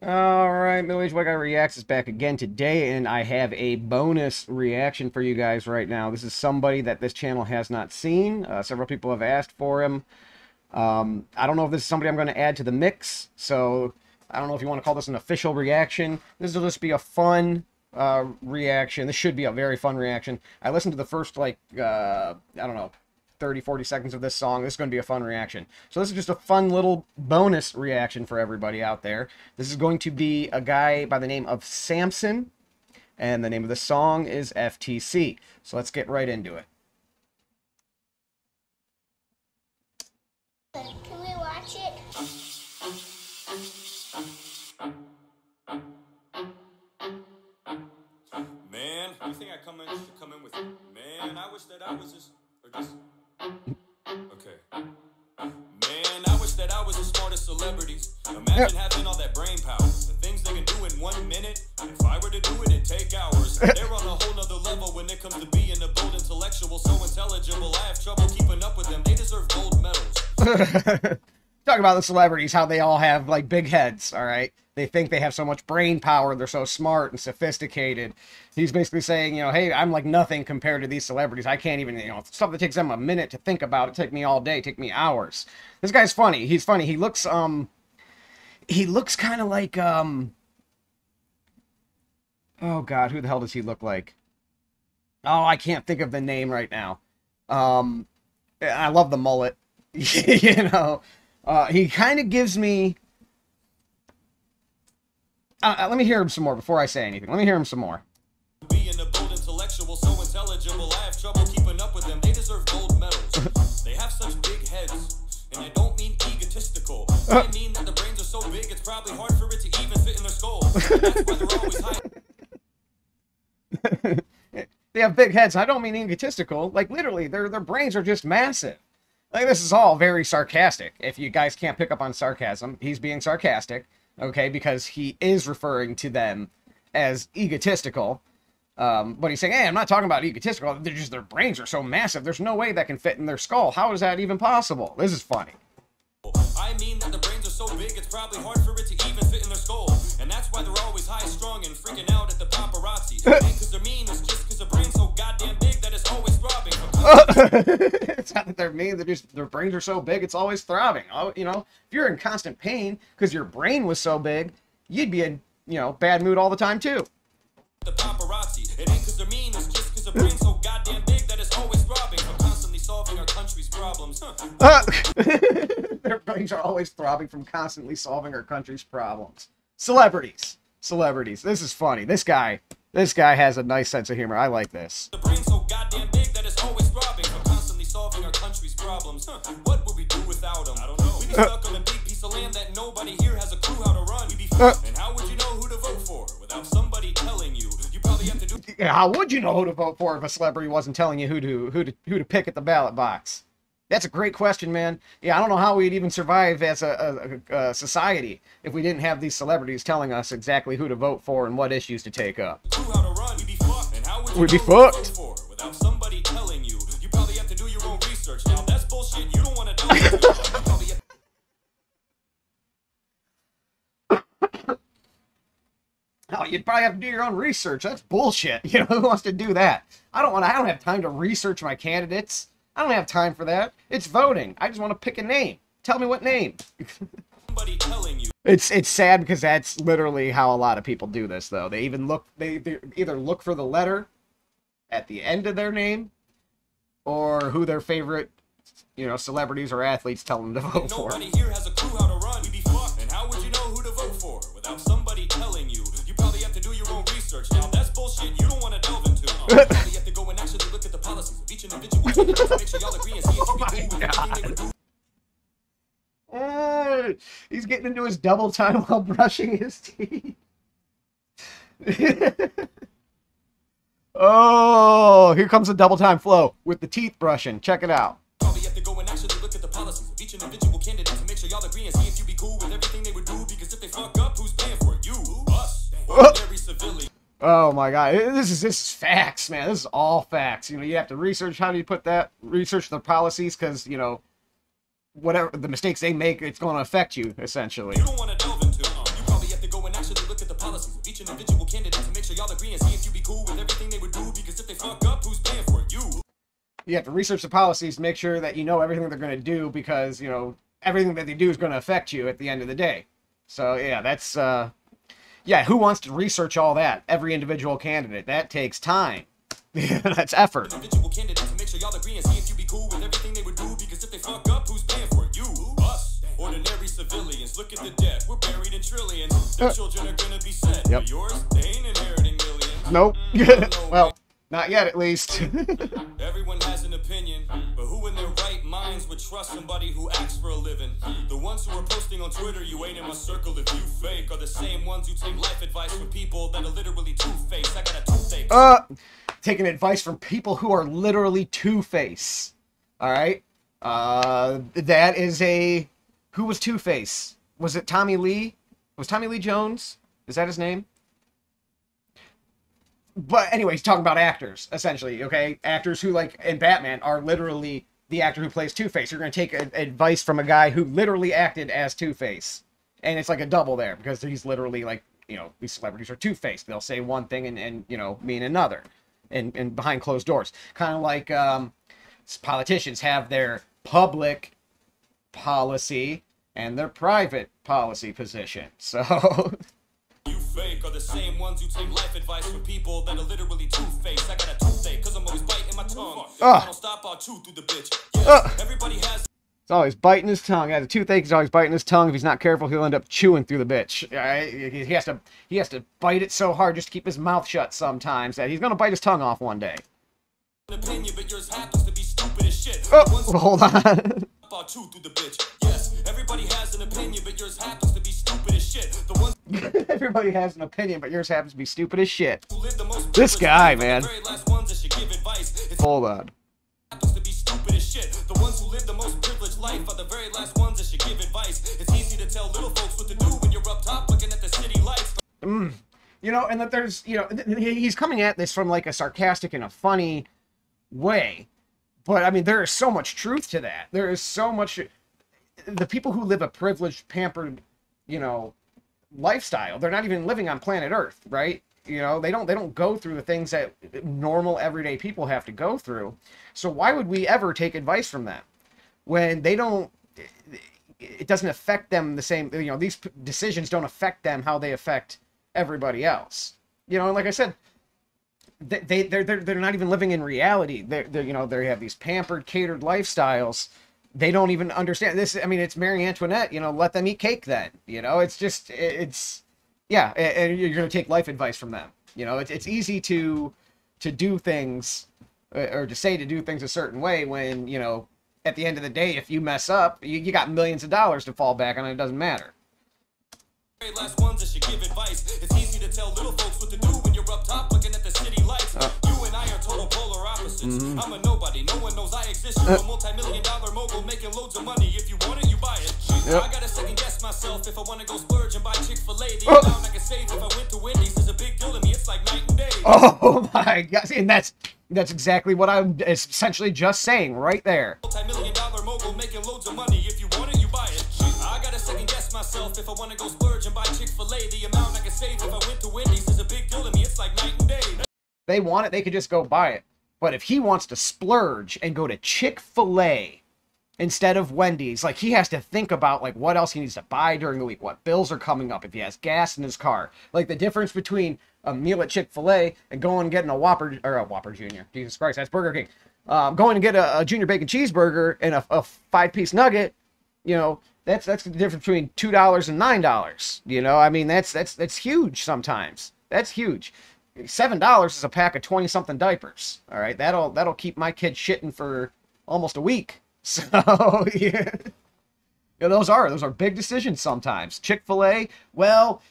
Alright, Middle-Aged White Guy Reacts is back again today, and I have a bonus reaction for you guys right now. This is somebody that this channel has not seen. Several people have asked for him. I don't know if this is somebody I'm going to add to the mix, so I don't know if you want to call this an official reaction. This will just be a fun reaction. This should be a very fun reaction. I listened to the first, I don't know, 30, 40 seconds of this song. This is going to be a fun reaction. So this is just a fun little bonus reaction for everybody out there. This is going to be a guy by the name of Samson, and the name of the song is FTC. So let's get right into it. Can we watch it? Man, you think I should come in with, man, I wish that I was just, okay. Man, I wish that I was the smartest celebrities. Imagine having all that brain power. The things they can do in 1 minute. If I were to do it, it'd take hours. They're on a whole nother level when it comes to being a bold intellectual. So intelligible, I have trouble keeping up with them. They deserve gold medals. Talk about the celebrities, how they all have, like, big heads, all right? They think they have so much brain power, they're so smart and sophisticated. He's basically saying, you know, hey, I'm like nothing compared to these celebrities. I can't even, you know, stuff that takes them a minute to think about, it take me all day, take me hours. This guy's funny. He's funny. He looks kind of like, oh God, who the hell does he look like? Oh, I can't think of the name right now. I love the mullet. You know, he kind of gives me... let me hear him some more before I say anything. Let me hear him some more. Being a bold intellectual, so intelligible, I have trouble keeping up with them. They deserve gold medals. They have such big heads, and I don't mean egotistical. I mean that the brains are so big, it's probably hard for it to even fit in their skull. That's why they're always high. They have big heads. I don't mean egotistical. Like, literally, their brains are just massive. Like, this is all very sarcastic. If you guys can't pick up on sarcasm, he's being sarcastic, okay, because he is referring to them as egotistical. But he's saying, hey, I'm not talking about egotistical. They're just, their brains are so massive. There's no way that can fit in their skull. How is that even possible? This is funny. I mean that the brains are so big, it's probably hard for it to even fit in their skull. And that's why they're always high strung and freaking out at the paparazzi. And because they're mean, it's just because their brain's so goddamn big that it's always throbbing. It's not that they're mean, they're just, their brains are so big, it's always throbbing. Oh, you know, if you're in constant pain because your brain was so big, you'd be in, you know, bad mood all the time too. The paparazzi, it ain't because they're mean, it's just because their brain's so goddamn big that it's always throbbing. From constantly solving our country's problems. Their brains are always throbbing from constantly solving our country's problems. Celebrities. This is funny. This guy has a nice sense of humor. I like this. The brain's so goddamn big that it's always throbbing. From constantly solving our country's problems. What would we do without them? I don't know. We'd be stuck on a big piece of land that nobody here has a clue how to run. We'd be and how would you know who to vote for without somebody telling you? You probably have to do. Yeah, how would you know who to vote for if a celebrity wasn't telling you who to pick at the ballot box? That's a great question, man. Yeah, I don't know how we'd even survive as a society if we didn't have these celebrities telling us exactly who to vote for and what issues to take up. How to run, we'd be fucked. And how would you We'd be know who to fucked. vote for without somebody telling you? You probably have to do your own research. Now that's bullshit. You don't want to know. You probably have Oh, you'd probably have to do your own research. That's bullshit. You know, who wants to do that? I don't have time to research my candidates. I don't have time for that. It's voting. I just want to pick a name. Tell me what name. somebody telling you. It's sad because that's literally how a lot of people do this, though. They either look for the letter at the end of their name or who their favorite, you know, celebrities or athletes tell them to vote for. Nobody here has a clue how to run. We'd be fucked. And how would you know who to vote for without somebody telling you? You probably have to do your own research. Now that's bullshit. You don't want to delve into. You probably have to go and actually look at the policies of each individual. Make sure y'all agree and see if you Oh be cool my with everything they would do. He's getting into his double time while brushing his teeth. Oh, here comes the double time flow with the teeth brushing. Check it out. Probably have to go and actually look at the policies of each individual candidate to make sure y'all agree and see if you be cool with everything they would do. Because if they fuck up, who's paying for it? You, us, ordinary civilians. Oh my god, this is facts, man. This is all facts. You know, you have to research. How do you put that? Research the policies, because you know, whatever the mistakes they make, it's going to affect you essentially. You don't want to delve into. You probably have to go and You have to research the policies, make sure that you know everything they're going to do, because, you know, everything that they do is going to affect you at the end of the day. So, yeah, that's, yeah, who wants to research all that? Every individual candidate. That takes time. That's effort. Individual candidates, make sure y'all agree and see if you be cool with everything they would do, because if they fuck up, who's paying for it? You, us, ordinary civilians. Look at the debt, we're buried in trillions. The children are gonna be set. Yep. But yours, they ain't inheriting millions. Nope. Well, not yet, at least. Everyone has an opinion, but who in their right minds would trust somebody who acts for a living? The ones who are posting on Twitter, you ain't in my circle if you fake, are the same ones who take life advice from people that are literally two-faced. I got a toothache. Taking advice from people who are literally Two-Face. All right? That is a... Who was Two-Face? Was it Tommy Lee? Was Tommy Lee Jones? Is that his name? But anyway, he's talking about actors, essentially, okay? Actors who, like, in Batman, are literally the actor who plays Two-Face. You're going to take advice from a guy who literally acted as Two-Face. And it's like a double there, because he's literally, like, you know, these celebrities are Two-Faced. They'll say one thing and you know, mean another. And behind closed doors. Kind of like politicians have their public policy and their private policy position. So... You fake are the same ones who take life advice from people that are literally two-faced. I got a toothache because I'm always biting my tongue. If I don't stop, I'll chew through the bitch. Yes, everybody has... He's always biting his tongue. He has a toothache. He's always biting his tongue. If he's not careful, he'll end up chewing through the bitch. He has to bite it so hard just to keep his mouth shut sometimes that he's gonna bite his tongue off one day. Opinion, but yours happens to be stupid as shit. Hold on. I'll chew through the bitch. Yes, everybody has an opinion, but yours happens to be stupid as shit. The ones Everybody has an opinion, but yours happens to be stupid as shit. who live the most This guy, man. the very last ones that should give advice. It's Hold on. happens to be stupid as shit. The ones who live the most privileged life are the very last ones that should give advice. It's easy to tell little folks what to do when you're up top looking at the city lights. You know, and that there's, you know, he's coming at this from like a sarcastic and a funny way. But, I mean, there is so much truth to that. There is so much... The people who live a privileged, pampered, you know, lifestyle, they're not even living on planet Earth, right? You know, they don't go through the things that normal, everyday people have to go through. So why would we ever take advice from them? When they don't... It doesn't affect them the same... You know, these decisions don't affect them how they affect everybody else. You know, and like I said... They're not even living in reality. They're you know, they have these pampered, catered lifestyles. They don't even understand this. I mean, it's Marie Antoinette. You know, let them eat cake then. You know, it's just yeah. And you're gonna take life advice from them. You know, it's easy to do things or to say to do things a certain way when, you know, at the end of the day, if you mess up, you got millions of dollars to fall back on, and it doesn't matter. Very last ones that should give advice. It's easy to tell little folks what to do when you're up top looking at the city lights. You and I are total polar opposites. I'm a nobody. No one knows I exist. You're a multi-million-dollar mogul making loads of money. If you want it, you buy it. I gotta second guess myself if I want to go splurge and buy Chick-fil-A. The amount I can save if I went to Wendy's is a big deal to me. It's like night and day. Oh my God! And that's exactly what I'm essentially just saying right there. Multi-million-dollar mogul making loads of money. If you want it, you buy it. I gotta second guess myself if I want to go splurge and buy Chick-fil-A. The amount I can save if I went to Wendy's is a big deal to me. It's like night and day. They want it, they could just go buy it. But if he wants to splurge and go to Chick-fil-A instead of Wendy's, like, he has to think about, like, what else he needs to buy during the week, what bills are coming up, if he has gas in his car. Like, the difference between a meal at Chick-fil-A and going and getting a Whopper, or a Whopper Jr. Jesus Christ, that's Burger King. Going to get a Junior Bacon Cheeseburger and a 5-piece nugget, you know, that's the difference between $2 and $9. You know, I mean, that's huge sometimes. That's huge. $7 is a pack of 20-something diapers. All right, that'll keep my kid shitting for almost a week. So yeah, those are big decisions sometimes. Chick-fil-A, well,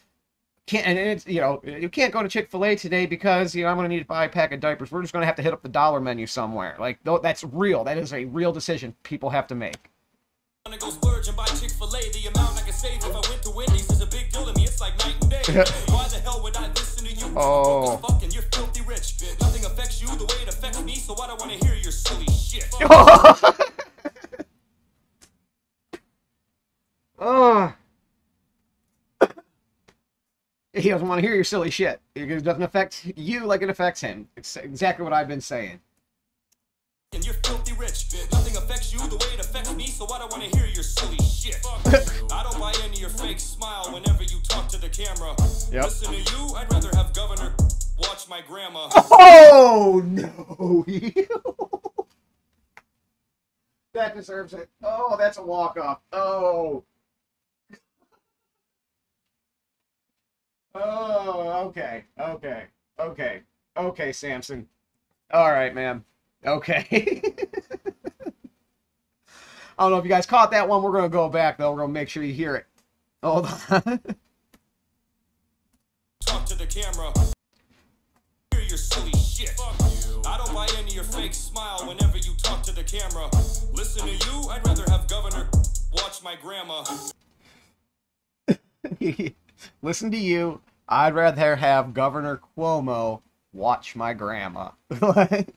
it's, you know, you can't go to Chick-fil-A today because, you know, I'm gonna need to buy a pack of diapers. We're just gonna have to hit up the dollar menu somewhere. Like, that's real. That is a real decision people have to make. I wanna go splurge and buy Chick-fil-A. The amount I can save if I went to Wendy's is a big deal to me. It's like night and day. Why the hell would I listen to you? Oh. Fucking, you're filthy rich. Nothing affects you the way it affects me, so I don't want to hear your silly shit. Oh. He doesn't want to hear your silly shit. It doesn't affect you like it affects him. It's exactly what I've been saying. And you're filthy rich. Nothing affects you the way it affects me, so I don't want to hear your silly shit. I don't buy into your fake smile whenever you talk to the camera. Listen to you, I'd rather have Governor watch my grandma. Oh, no. That deserves it. Oh, that's a walk-off. Oh. Oh, okay. Okay. Okay. Okay, Samson. All right, man. Okay. I don't know if you guys caught that one. We're going to go back, though. We're going to make sure you hear it. Hold on. Talk to the camera. Hear your silly shit. Fuck you. I don't buy into your fake smile whenever you talk to the camera. Listen to you, I'd rather have Governor watch my grandma. Listen to you, I'd rather have Governor Cuomo watch my grandma. If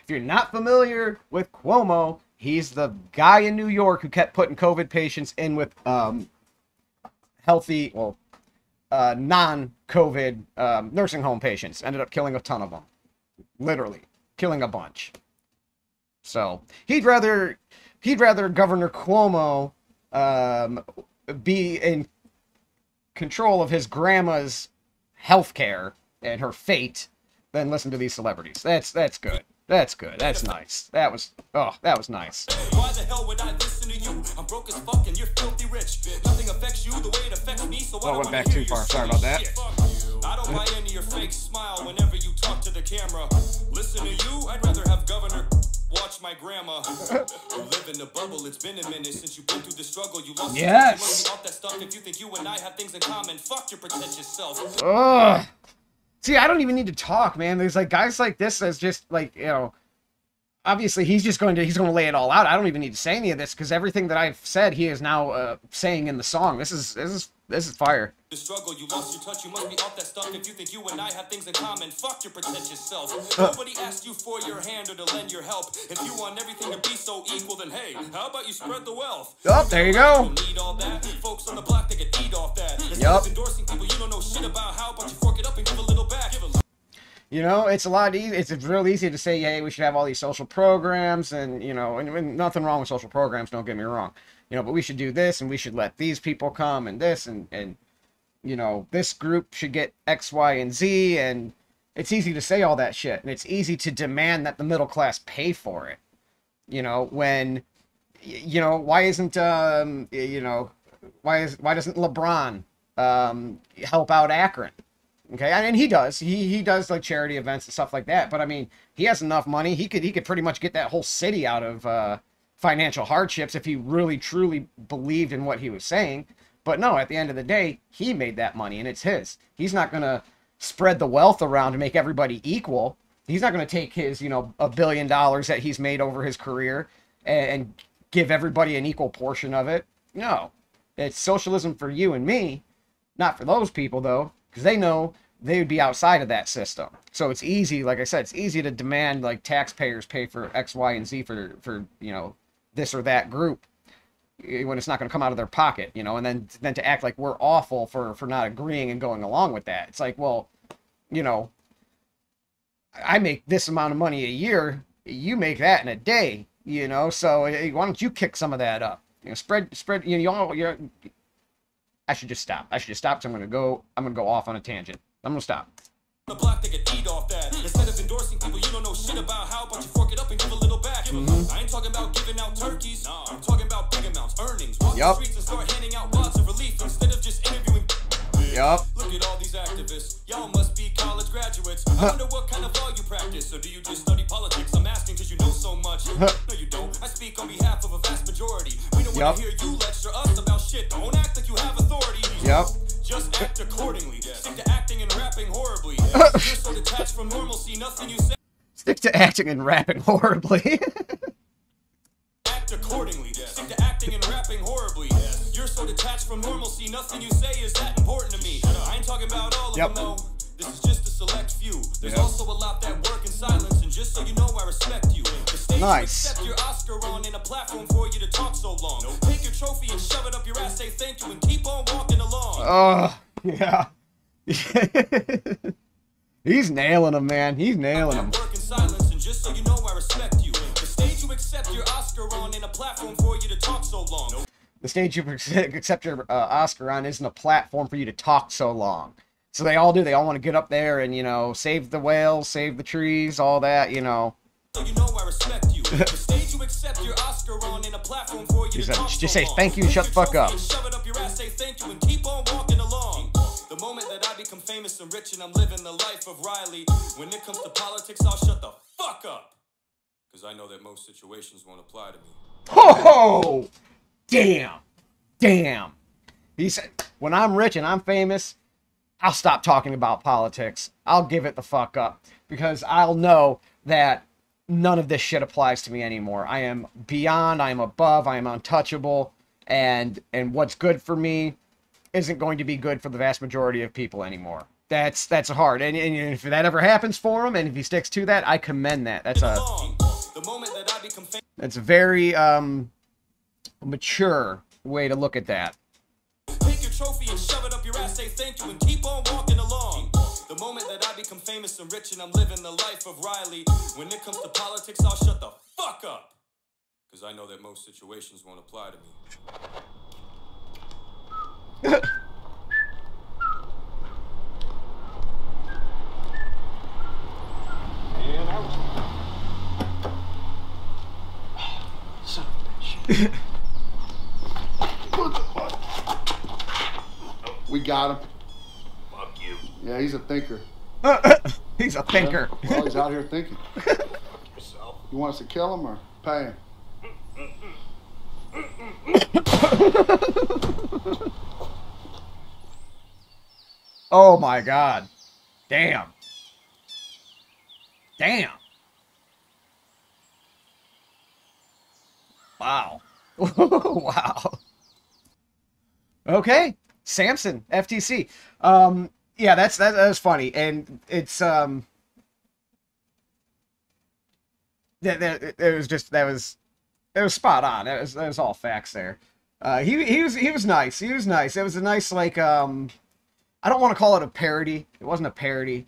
you're not familiar with Cuomo, he's the guy in New York who kept putting COVID patients in with healthy, well, non-COVID nursing home patients. Ended up killing a ton of them. Literally, killing a bunch. So, he'd rather Governor Cuomo be in control of his grandma's health care and her fate than listen to these celebrities. That's good. That's good. That's nice. That was nice. Why the hell would I listen to you? I'm broke as fuck and you're filthy rich. Nothing affects you the way it affects me, so I went back too far. Sorry about that. I don't buy into your fake smile whenever you talk to the camera. Listen to you, I'd rather have Governor watch my grandma. You live in the bubble. It's been a minute since you've been through the struggle. You lost yes. off that stuff. If you think you and I have things in common, fuck your pretentious self. Ugh. See, I don't even need to talk, man. There's like guys like this that's just like, you know, obviously he's going to lay it all out. I don't even need to say any of this because everything that I've said he is now saying in the song. This is fire. The struggle, you lost your touch, you must be off that stuff. If you think you and I have things in common, fuck your pretentious self. Nobody asked you for your hand or to lend your help. If you want everything to be so equal, then hey, how about you spread the wealth? Oh, there you go. You don't need all that. Folks on the block, they can eat off that. Instead of endorsing people you don't know shit about, how about you fork it up and give a little back? You know, it's a lot easy. It's real easy to say, hey, we should have all these social programs, and you know, and nothing wrong with social programs. Don't get me wrong. You know, but we should do this, and we should let these people come, and this, and you know, this group should get X, Y, and Z, and it's easy to say all that shit, and it's easy to demand that the middle class pay for it. You know, when, you know, why isn't, you know, why doesn't LeBron help out Akron? Okay, and he does. He does like charity events and stuff like that. But I mean, he has enough money. He could pretty much get that whole city out of financial hardships if he really truly believed in what he was saying. But no, at the end of the day, he made that money and it's his. He's not gonna spread the wealth around to make everybody equal. He's not gonna take his, you know, $1 billion that he's made over his career and give everybody an equal portion of it. No, it's socialism for you and me, not for those people though. Because they know they would be outside of that system. So it's easy, like I said, it's easy to demand like taxpayers pay for X, Y, and Z for you know, this or that group when it's not going to come out of their pocket, you know, and then to act like we're awful for not agreeing and going along with that. It's like, well, you know, I make this amount of money a year, you make that in a day, you know, so why don't you kick some of that up? You know, spread, you know, you're I should just stop. Because I'm gonna go off on a tangent. I'm gonna stop. The block, they can eat off that. Instead of endorsing people you don't know shit about, how about you fork it up and give a little back? I ain't talking about giving out turkeys. No, I'm talking about big amounts, earnings. Walk the streets and start handing out lots of relief instead of just interviewing. Look at all these activists. Y'all must be college graduates. I wonder what kind of law you practice. Or do you just study politics? I'm asking because you know so much. No, you don't. I speak on behalf of a vast majority. We don't want to hear you lecture us about shit. Don't act like you have authority. Just act accordingly. Stick to acting and rapping horribly. You're so detached from normalcy, nothing you say. Stick to acting and rapping horribly. Act accordingly. Stick to acting and rapping horribly. You're so detached from normalcy, nothing you say is that important to me. I ain't talking about all of them, though. This is just a select few. There's also a lot that work in silence, and just so you know, I respect you. The stage you accept your Oscar on, and a platform for you to talk so long. Take your trophy and shove it up your ass, say thank you, and keep on walking along. Yeah. He's nailing him, man. He's nailing him. Work in silence, and just so you know, I respect you. The stage you accept your Oscar on ain't a platform for you to talk so long. Nope. The stage you accept your Oscar on isn't a platform for you to talk so long. So they all do. They all want to get up there and, you know, save the whales, save the trees, all that, you know. You know I respect you. The stage you accept your Oscar on ain't a platform for you to talk so just say long. thank you and shut the fuck up. Shove it up your ass, say thank you and keep on walking along. The moment that I become famous and rich and I'm living the life of Riley, when it comes to politics, I'll shut the fuck up. Because I know that most situations won't apply to me. Ho! Damn. Damn. He said, when I'm rich and I'm famous, I'll stop talking about politics. I'll give it the fuck up. Because I'll know that none of this shit applies to me anymore. I am beyond, I am above, I am untouchable. And what's good for me isn't going to be good for the vast majority of people anymore. That's hard. And if that ever happens for him, and if he sticks to that, I commend that. That's a very mature way to look at that. Take your trophy and shove it up your ass, say thank you and keep on walking along. The moment that I become famous and rich and I'm living the life of Riley, when it comes to politics, I'll shut the fuck up. Because I know that most situations won't apply to me. And out. Son of a bitch. What the fuck? We got him. Fuck you. Yeah, he's a thinker. He's a thinker. Yeah. Well, he's out here thinking. Yourself. You want us to kill him or pay him? Oh my god. Damn. Damn. Wow. Wow. Okay. Samson FTC. Yeah, that was funny, and it's it was spot on. That was all facts there. He was nice. He was nice. It was a nice, like, I don't want to call it a parody. It wasn't a parody.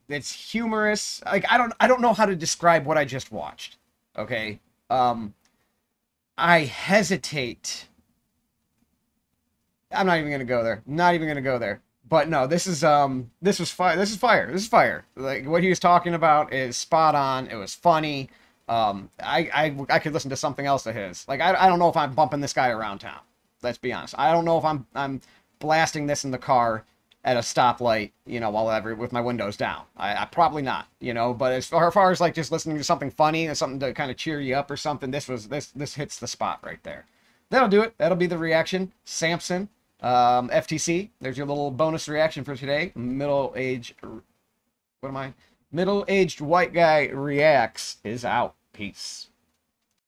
It's humorous. Like, I don't know how to describe what I just watched. Okay. I hesitate. I'm not even gonna go there. Not even gonna go there. But no, this was fire. This is fire. This is fire. Like, what he was talking about is spot on. It was funny. I could listen to something else of his. Like, I don't know if I'm bumping this guy around town. Let's be honest. I don't know if I'm blasting this in the car at a stoplight, you know, with my windows down. I probably not, you know. But as far as like just listening to something funny and something to kind of cheer you up or something, this hits the spot right there. That'll do it. That'll be the reaction. Samson FTC. There's your little bonus reaction for today. Middle-aged white guy reacts is out. Peace.